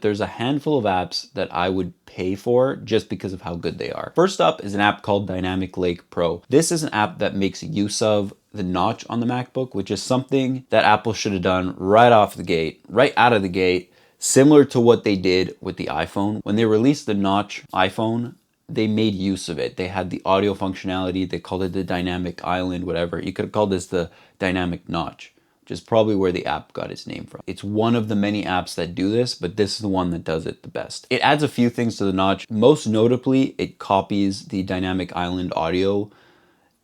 There's a handful of apps that I would pay for just because of how good they are. First up is an app called Dynamic Lake Pro. This is an app that makes use of the notch on the MacBook, which is something that Apple should have done right off the gate, right out of the gate, similar to what they did with the iPhone. When they released the notch iPhone, they made use of it. They had the audio functionality. They called it the dynamic island, whatever. You could have called this the dynamic notch, which is probably where the app got its name from. It's one of the many apps that do this, but this is the one that does it the best. It adds a few things to the notch. Most notably, it copies the dynamic island audio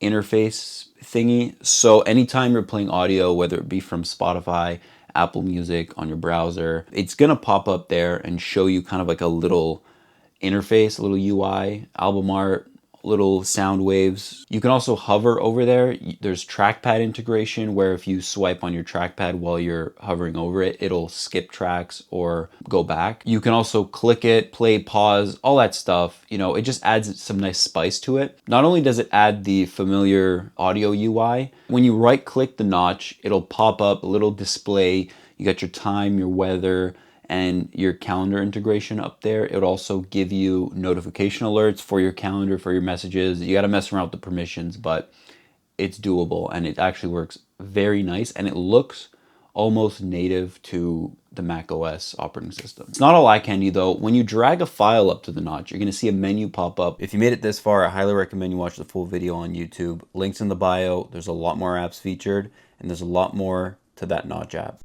interface thingy. So anytime you're playing audio, whether it be from Spotify, Apple Music, on your browser, it's gonna pop up there and show you kind of like a little interface, a little UI, album art, little sound waves. You can also hover over there. There's trackpad integration where if you swipe on your trackpad while you're hovering over it, it'll skip tracks or go back. You can also click it, play, pause, all that stuff. You know, it just adds some nice spice to it. Not only does it add the familiar audio UI, when you right click the notch, it'll pop up a little display. You got your time, your weather, and your calendar integration up there. It would also give you notification alerts for your calendar, for your messages. You got to mess around with the permissions, but it's doable and it actually works very nice and it looks almost native to the Mac OS operating system. It's not all eye candy though. When you drag a file up to the notch, you're gonna see a menu pop up. If you made it this far, I highly recommend you watch the full video on YouTube. Links in the bio. There's a lot more apps featured and there's a lot more to that notch app.